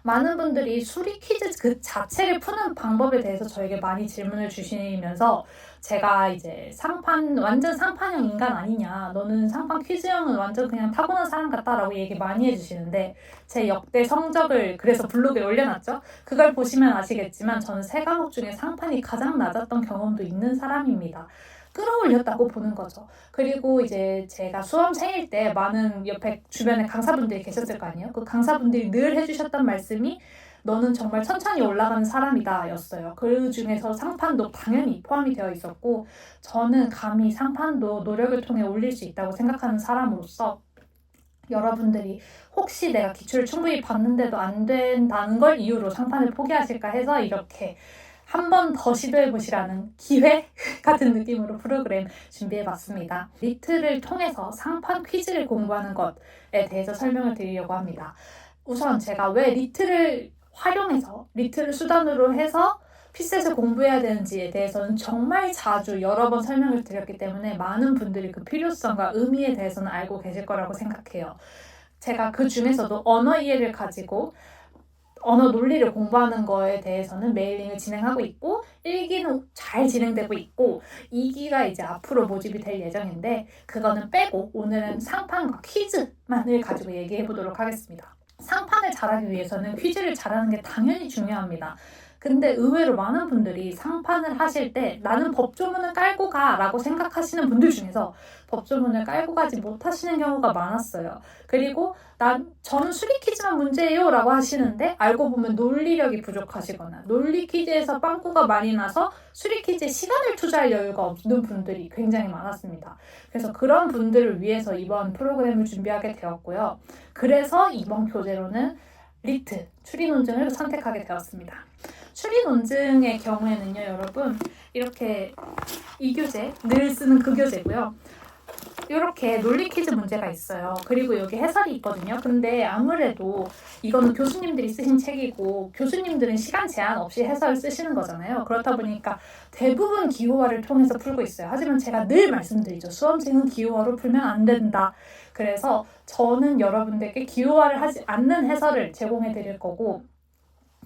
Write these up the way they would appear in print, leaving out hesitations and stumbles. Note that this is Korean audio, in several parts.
많은 분들이 수리 퀴즈 그 자체를 푸는 방법에 대해서 저에게 많이 질문을 주시면서 제가 이제 완전 상판형 인간 아니냐, 너는 상판 퀴즈형은 완전 그냥 타고난 사람 같다라고 얘기 많이 해주시는데, 제 역대 성적을 그래서 블로그에 올려놨죠. 그걸 보시면 아시겠지만 저는 세 과목 중에 상판이 가장 낮았던 경험도 있는 사람입니다. 끌어올렸다고 보는 거죠. 그리고 이제 제가 수험생일 때 많은 옆에 주변에 강사분들이 계셨을 거 아니에요. 그 강사분들이 늘 해주셨던 말씀이 너는 정말 천천히 올라가는 사람이다 였어요. 그 중에서 상판도 당연히 포함이 되어 있었고, 저는 감히 상판도 노력을 통해 올릴 수 있다고 생각하는 사람으로서 여러분들이 혹시 내가 기출을 충분히 봤는데도 안 된다는 걸 이유로 상판을 포기하실까 해서 이렇게 한 번 더 시도해보시라는 기회 같은 느낌으로 프로그램 준비해봤습니다. 리트를 통해서 상판 퀴즈를 공부하는 것에 대해서 설명을 드리려고 합니다. 우선 제가 왜 리트를 활용해서, 리트를 수단으로 해서 피셋을 공부해야 되는지에 대해서는 정말 자주 여러 번 설명을 드렸기 때문에 많은 분들이 그 필요성과 의미에 대해서는 알고 계실 거라고 생각해요. 제가 그 중에서도 언어 이해를 가지고 언어 논리를 공부하는 거에 대해서는 메일링을 진행하고 있고 1기는 잘 진행되고 있고 2기가 이제 앞으로 모집이 될 예정인데 그거는 빼고 오늘은 상판과 퀴즈만을 가지고 얘기해 보도록 하겠습니다. 상판을 잘하기 위해서는 퀴즈를 잘하는 게 당연히 중요합니다. 근데 의외로 많은 분들이 상판을 하실 때 나는 법조문을 깔고 가 라고 생각하시는 분들 중에서 법조문을 깔고 가지 못하시는 경우가 많았어요. 그리고 저는 수리 퀴즈만 문제예요 라고 하시는데 알고 보면 논리력이 부족하시거나 논리 퀴즈에서 빵꾸가 많이 나서 수리 퀴즈에 시간을 투자할 여유가 없는 분들이 굉장히 많았습니다. 그래서 그런 분들을 위해서 이번 프로그램을 준비하게 되었고요. 그래서 이번 교재로는 리트, 추리 논증을 선택하게 되었습니다. 추리 논증의 경우에는요, 여러분, 이렇게 이 교재, 늘 쓰는 그 교재고요. 이렇게 논리 퀴즈 문제가 있어요. 그리고 여기 해설이 있거든요. 근데 아무래도 이거는 교수님들이 쓰신 책이고 교수님들은 시간 제한 없이 해설을 쓰시는 거잖아요. 그렇다 보니까 대부분 기호화를 통해서 풀고 있어요. 하지만 제가 늘 말씀드리죠. 수험생은 기호화로 풀면 안 된다. 그래서 저는 여러분들께 기호화를 하지 않는 해설을 제공해 드릴 거고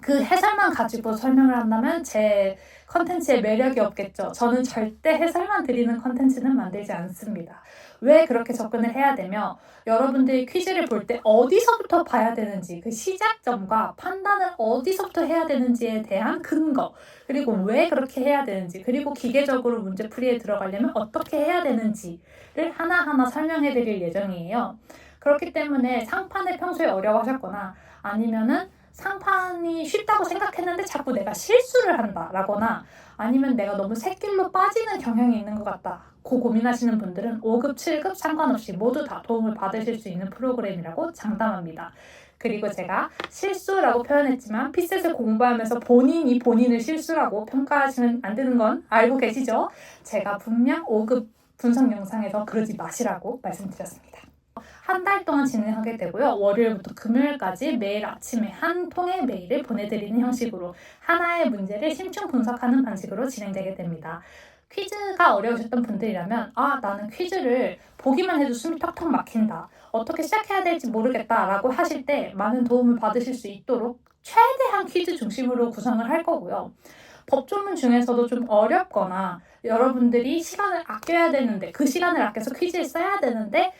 그 해설만 가지고 설명을 한다면 제 컨텐츠에 매력이 없겠죠. 저는 절대 해설만 드리는 컨텐츠는 만들지 않습니다. 왜 그렇게 접근을 해야 되며 여러분들이 퀴즈를 볼 때 어디서부터 봐야 되는지 그 시작점과 판단을 어디서부터 해야 되는지에 대한 근거 그리고 왜 그렇게 해야 되는지 그리고 기계적으로 문제풀이에 들어가려면 어떻게 해야 되는지를 하나하나 설명해 드릴 예정이에요. 그렇기 때문에 상판을 평소에 어려워하셨거나 아니면은 상판이 쉽다고 생각했는데 자꾸 내가 실수를 한다라거나 아니면 내가 너무 새길로 빠지는 경향이 있는 것 같다. 고민하시는 분들은 5급, 7급 상관없이 모두 다 도움을 받으실 수 있는 프로그램이라고 장담합니다. 그리고 제가 실수라고 표현했지만 피셋을 공부하면서 본인이 본인을 실수라고 평가하시면 안 되는 건 알고 계시죠? 제가 분명 5급 분석 영상에서 그러지 마시라고 말씀드렸습니다. 한 달 동안 진행하게 되고요. 월요일부터 금요일까지 매일 아침에 한 통의 메일을 보내드리는 형식으로 하나의 문제를 심층 분석하는 방식으로 진행되게 됩니다. 퀴즈가 어려우셨던 분들이라면 나는 퀴즈를 보기만 해도 숨이 턱턱 막힌다. 어떻게 시작해야 될지 모르겠다 라고 하실 때 많은 도움을 받으실 수 있도록 최대한 퀴즈 중심으로 구성을 할 거고요. 법조문 중에서도 좀 어렵거나 여러분들이 시간을 아껴야 되는데 그 시간을 아껴서 퀴즈를 써야 되는데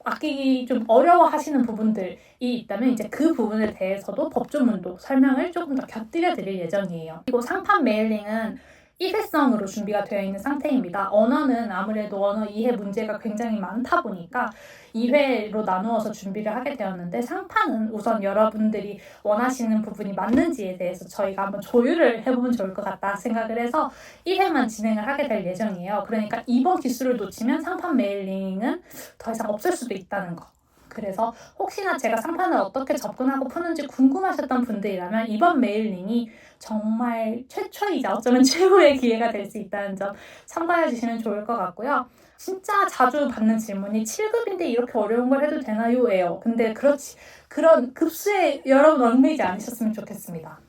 아끼기 좀 어려워하시는 부분들이 있다면 이제 그 부분에 대해서도 법조문도 설명을 조금 더 곁들여 드릴 예정이에요. 그리고 상판 메일링은 일회성으로 준비가 되어 있는 상태입니다. 언어는 아무래도 언어 이해 문제가 굉장히 많다 보니까 2회로 나누어서 준비를 하게 되었는데 상판은 우선 여러분들이 원하시는 부분이 맞는지에 대해서 저희가 한번 조율을 해보면 좋을 것 같다 생각을 해서 1회만 진행을 하게 될 예정이에요. 그러니까 이번 기수를 놓치면 상판 메일링은 더 이상 없을 수도 있다는 거. 그래서 혹시나 제가 상판을 어떻게 접근하고 푸는지 궁금하셨던 분들이라면 이번 메일링이 정말 최초이자 어쩌면 최후의 기회가 될 수 있다는 점 참고해 주시면 좋을 것 같고요. 진짜 자주 받는 질문이 7급인데 이렇게 어려운 걸 해도 되나요? 예요. 근데 그런 급수에 여러분 얽매이지 않으셨으면 좋겠습니다.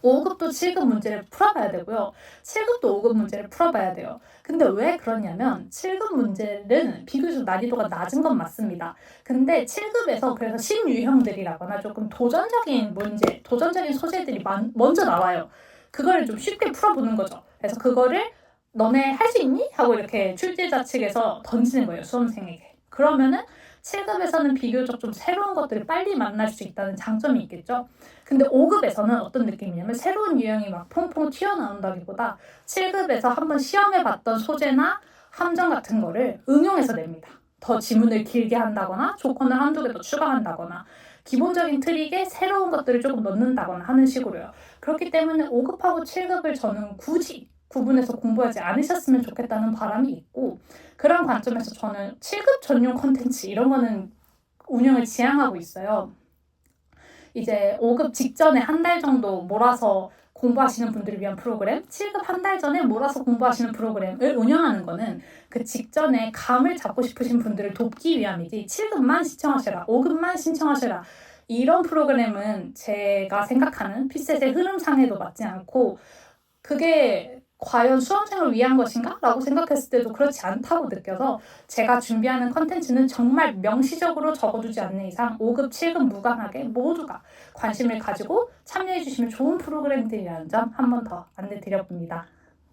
5급도 7급 문제를 풀어봐야 되고요. 7급도 5급 문제를 풀어봐야 돼요. 근데 왜 그러냐면 7급 문제는 비교적 난이도가 낮은 건 맞습니다. 근데 7급에서 그래서 신유형들이라거나 조금 도전적인 문제, 도전적인 소재들이 먼저 나와요. 그거를 좀 쉽게 풀어보는 거죠. 그래서 그거를 너네 할 수 있니? 하고 이렇게 출제자 측에서 던지는 거예요, 수험생에게. 그러면은 7급에서는 비교적 좀 새로운 것들을 빨리 만날 수 있다는 장점이 있겠죠. 근데 5급에서는 어떤 느낌이냐면 새로운 유형이 막 퐁퐁 튀어나온다기보다 7급에서 한번 시험해봤던 소재나 함정 같은 거를 응용해서 냅니다. 더 지문을 길게 한다거나 조건을 한두 개 더 추가한다거나 기본적인 트릭에 새로운 것들을 조금 넣는다거나 하는 식으로요. 그렇기 때문에 5급하고 7급을 저는 굳이 구분해서 공부하지 않으셨으면 좋겠다는 바람이 있고, 그런 관점에서 저는 7급 전용 콘텐츠 이런 거는 운영을 지향하고 있어요. 이제 5급 직전에 한 달 정도 몰아서 공부하시는 분들을 위한 프로그램, 7급 한 달 전에 몰아서 공부하시는 프로그램을 운영하는 거는 그 직전에 감을 잡고 싶으신 분들을 돕기 위함이지 7급만 시청하셔라, 5급만 신청하셔라 이런 프로그램은 제가 생각하는 피셋의 흐름상에도 맞지 않고, 그게 과연 수험생을 위한 것인가? 라고 생각했을 때도 그렇지 않다고 느껴서 제가 준비하는 컨텐츠는 정말 명시적으로 적어두지 않는 이상 5급, 7급 무관하게 모두가 관심을 가지고 참여해 주시면 좋은 프로그램들이라는 점 한 번 더 안내 드려봅니다.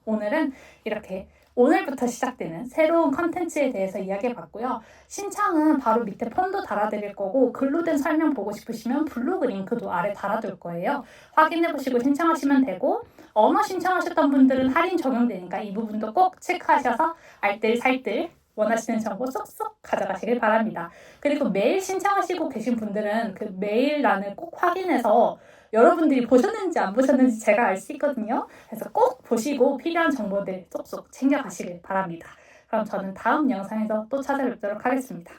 오늘은 이렇게 오늘부터 시작되는 새로운 컨텐츠에 대해서 이야기해봤고요. 신청은 바로 밑에 폼도 달아드릴 거고, 글로 된 설명 보고 싶으시면 블로그 링크도 아래 달아둘 거예요. 확인해보시고 신청하시면 되고, 언어 신청하셨던 분들은 할인 적용되니까 이 부분도 꼭 체크하셔서 알뜰살뜰 원하시는 정보 쏙쏙 가져가시길 바랍니다. 그리고 메일 신청하시고 계신 분들은 그 메일란을 꼭 확인해서 여러분들이 보셨는지 안 보셨는지 제가 알 수 있거든요. 그래서 꼭 보시고 필요한 정보들 쏙쏙 챙겨가시길 바랍니다. 그럼 저는 다음 영상에서 또 찾아뵙도록 하겠습니다.